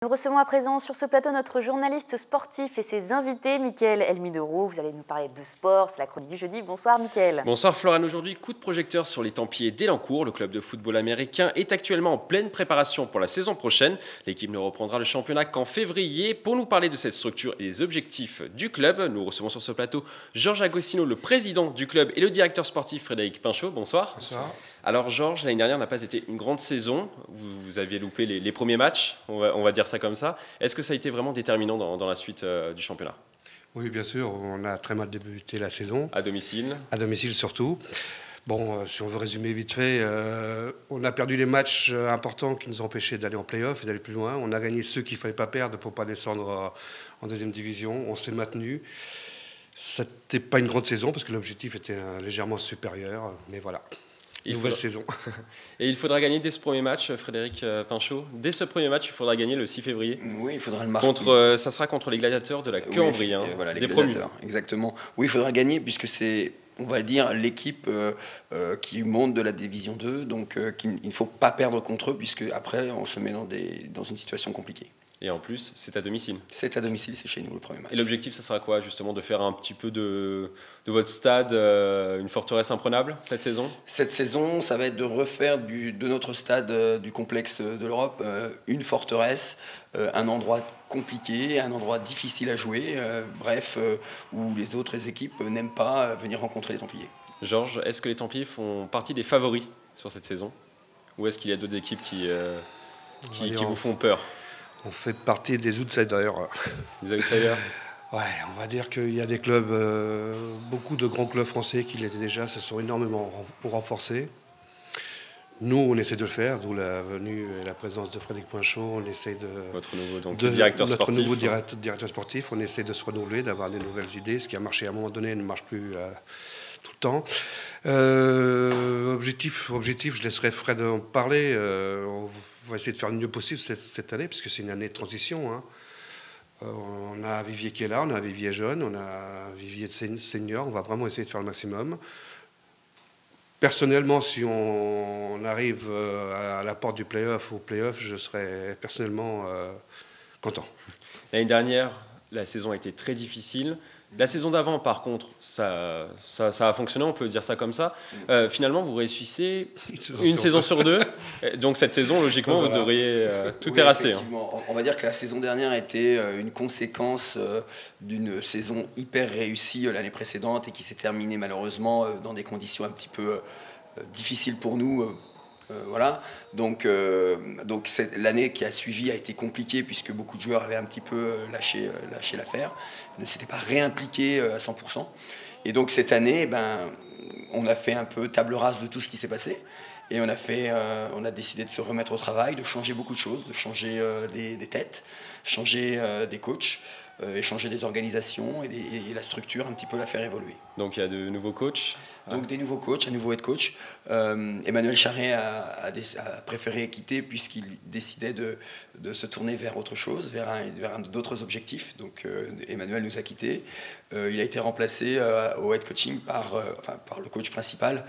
Nous recevons à présent sur ce plateau notre journaliste sportif et ses invités, Mickaël Elmidoro. Vous allez nous parler de sport, c'est la chronique du jeudi. Bonsoir Mickaël. Bonsoir Florane, aujourd'hui coup de projecteur sur les Templiers d'Elancourt. Le club de football américain est actuellement en pleine préparation pour la saison prochaine. L'équipe ne reprendra le championnat qu'en février. Pour nous parler de cette structure et des objectifs du club, nous recevons sur ce plateau Georges Agostino, le président du club, et le directeur sportif Frédéric Pinchot. Bonsoir. Bonsoir. Alors Georges, l'année dernière n'a pas été une grande saison. Vous aviez loupé les premiers matchs, on va dire ça comme ça. Est-ce que ça a été vraiment déterminant dans la suite du championnat ? Oui, bien sûr. On a très mal débuté la saison. À domicile ? À domicile surtout. Bon, si on veut résumer vite fait, on a perdu les matchs importants qui nous ont empêchés d'aller en play-off et d'aller plus loin. On a gagné ceux qu'il ne fallait pas perdre pour ne pas descendre en deuxième division. On s'est maintenu. Ce n'était pas une grande saison parce que l'objectif était légèrement supérieur. Mais voilà. Nouvelle saison. Et il faudra gagner dès ce premier match, Frédéric Pinchot. Dès ce premier match, il faudra gagner le 6 février. Oui, il faudra le marquer. Ça sera contre les gladiateurs de la Queue-en-Brie, voilà, les des promus. Exactement. Oui, il faudra le gagner puisque c'est, on va dire, l'équipe qui monte de la division 2. Donc, il ne faut pas perdre contre eux puisque après, on se met dans une situation compliquée. Et en plus, c'est à domicile. C'est à domicile, c'est chez nous le premier match. Et l'objectif, ça sera quoi, justement, de faire un petit peu de votre stade une forteresse imprenable cette saison ? Cette saison, ça va être de refaire de notre stade du complexe de l'Europe une forteresse, un endroit compliqué, un endroit difficile à jouer, où les autres équipes n'aiment pas venir rencontrer les Templiers. Georges, est-ce que les Templiers font partie des favoris sur cette saison ? Ou est-ce qu'il y a d'autres équipes qui vous font peur ? On fait partie des outsiders. Des outsiders ? Ouais, on va dire qu'il y a des clubs, beaucoup de grands clubs français qui l'étaient déjà, se sont énormément renforcés. Nous, on essaie de le faire, d'où la venue et la présence de Frédéric Pinchot. On essaie de... Votre nouveau directeur sportif. Notre nouveau directeur sportif. On essaie de se renouveler, d'avoir des nouvelles idées. Ce qui a marché à un moment donné ne marche plus tout le temps. Objectif, je laisserai Fred en parler. On va essayer de faire le mieux possible cette année, puisque c'est une année de transition. Hein. On a Vivier qui est là, on a Vivier jeune, on a Vivier senior. On va vraiment essayer de faire le maximum. Personnellement, si on arrive à la porte du play-off ou play-off, je serai personnellement content. L'année dernière, la saison a été très difficile. La saison d'avant, par contre, ça a fonctionné, on peut dire ça comme ça. Finalement, vous réussissez une saison sur deux. Donc cette saison, logiquement, vous devriez tout terrasser. On va dire que la saison dernière a été une conséquence d'une saison hyper réussie l'année précédente et qui s'est terminée malheureusement dans des conditions un petit peu difficiles pour nous. Voilà, donc l'année qui a suivi a été compliquée puisque beaucoup de joueurs avaient un petit peu lâché l'affaire, ne s'étaient pas réimpliqués à 100%. Et donc cette année, on a fait un peu table rase de tout ce qui s'est passé et on a décidé de se remettre au travail, de changer beaucoup de choses, de changer des têtes, changer des coachs, échanger des organisations et la structure, un petit peu la faire évoluer. Donc il y a de nouveaux coachs. Donc des nouveaux coachs, un nouveau head coach. Emmanuel Charret a préféré quitter puisqu'il décidait de se tourner vers autre chose, vers d'autres objectifs. Donc Emmanuel nous a quittés. Il a été remplacé au head coaching par le coach principal,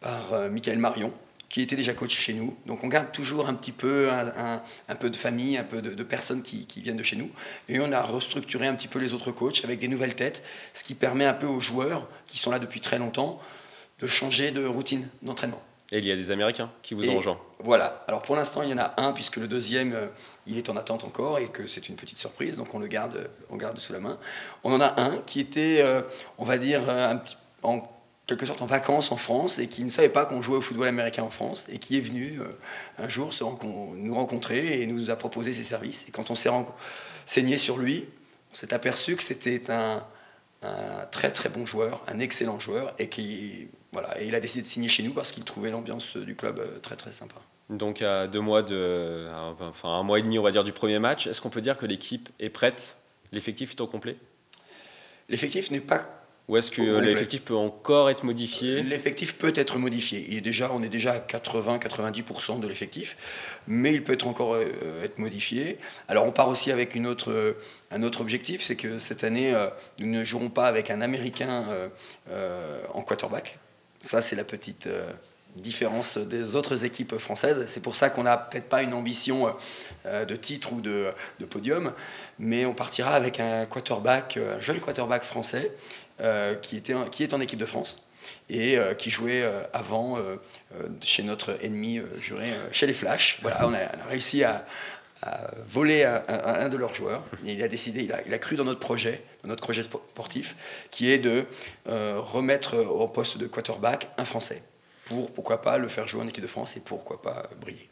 par Michael Marion, qui était déjà coach chez nous. Donc on garde toujours un petit peu un peu de famille, un peu de personnes qui viennent de chez nous. Et on a restructuré un petit peu les autres coachs avec des nouvelles têtes, ce qui permet un peu aux joueurs qui sont là depuis très longtemps de changer de routine d'entraînement. Et il y a des Américains qui vous ont rejoint. Voilà. Alors pour l'instant, il y en a un, puisque le deuxième, il est en attente encore et que c'est une petite surprise, donc on le garde sous la main. On en a un qui était, on va dire, en quelque sorte en vacances en France et qui ne savait pas qu'on jouait au football américain en France et qui est venu un jour nous rencontrer et nous a proposé ses services. Et quand on s'est renseigné sur lui, on s'est aperçu que c'était un très très bon joueur, un excellent joueur et il a décidé de signer chez nous parce qu'il trouvait l'ambiance du club très très sympa. Donc à 2 mois un mois et demi on va dire du premier match, est-ce qu'on peut dire que l'équipe est prête ? L'effectif est au complet ? L'effectif n'est pas... Ou est-ce que l'effectif peut encore être modifié ? L'effectif peut être modifié. On est déjà à 80-90% de l'effectif, mais il peut encore être modifié. Alors on part aussi avec un autre objectif, c'est que cette année, nous ne jouerons pas avec un Américain en quarterback. Ça, c'est la petite différence des autres équipes françaises. C'est pour ça qu'on n'a peut-être pas une ambition de titre ou de podium, mais on partira avec un jeune quarterback français qui est en équipe de France et qui jouait avant chez notre ennemi juré, chez les Flash. Voilà, on a réussi à voler un de leurs joueurs. Et il a décidé, il a cru dans notre projet sportif, qui est de remettre au poste de quarterback un Français, pourquoi pas le faire jouer en équipe de France et pourquoi pas briller.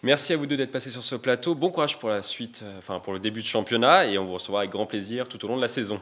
Merci à vous deux d'être passés sur ce plateau. Bon courage pour la suite, pour le début de championnat, et on vous recevra avec grand plaisir tout au long de la saison.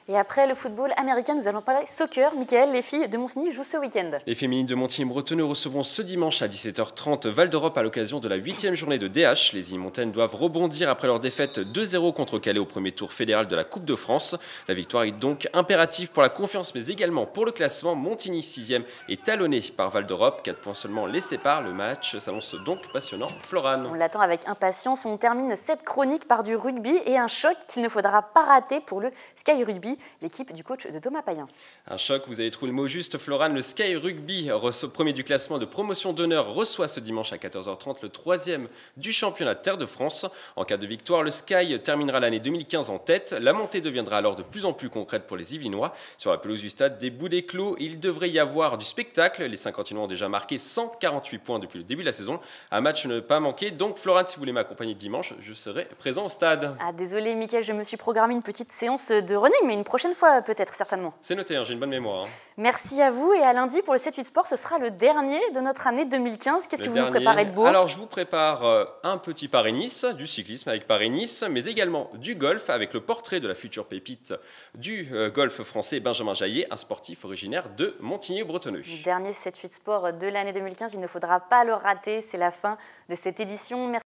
Et après le football américain, nous allons parler soccer. Mickaël, les filles de Montigny jouent ce week-end. Les féminines de Montigny-Bretonneux recevront ce dimanche à 17h30 Val d'Europe à l'occasion de la 8e journée de DH. Les Ilmontaines doivent rebondir après leur défaite 2-0 contre Calais au premier tour fédéral de la Coupe de France. La victoire est donc impérative pour la confiance, mais également pour le classement. Montigny 6e est talonné par Val d'Europe. 4 points seulement les séparent. Le match s'annonce donc passionnant. Florane. On l'attend avec impatience. On termine cette chronique par du rugby et un choc qu'il ne faudra pas rater pour le Sky Rugby, l'équipe du coach de Thomas Payen. Un choc, vous avez trouvé le mot juste, Florane. Le Sky Rugby, premier du classement de promotion d'honneur, reçoit ce dimanche à 14h30 le 3e du championnat Terre de France. En cas de victoire, le Sky terminera l'année 2015 en tête. La montée deviendra alors de plus en plus concrète pour les Yvelinois. Sur la pelouse du stade des Bouts des Clos, il devrait y avoir du spectacle. Les Saint-Quentinois ont déjà marqué 148 points depuis le début de la saison. Un match ne pas manquer. Donc Florane, si vous voulez m'accompagner dimanche, je serai présent au stade. Ah désolé Mickaël, je me suis programmé une petite séance de running, mais une prochaine fois peut-être, certainement. C'est noté, j'ai une bonne mémoire. Merci à vous et à lundi pour le 7-8 Sport, ce sera le dernier de notre année 2015. Qu'est-ce que vous nous préparez de beau? Alors je vous prépare un petit Paris-Nice, du cyclisme avec Paris-Nice, mais également du golf avec le portrait de la future pépite du golf français Benjamin Jaillet, un sportif originaire de Montigny-Bretonneux. Le dernier 7-8 Sport de l'année 2015, il ne faudra pas le rater, c'est la fin de cette édition. Merci.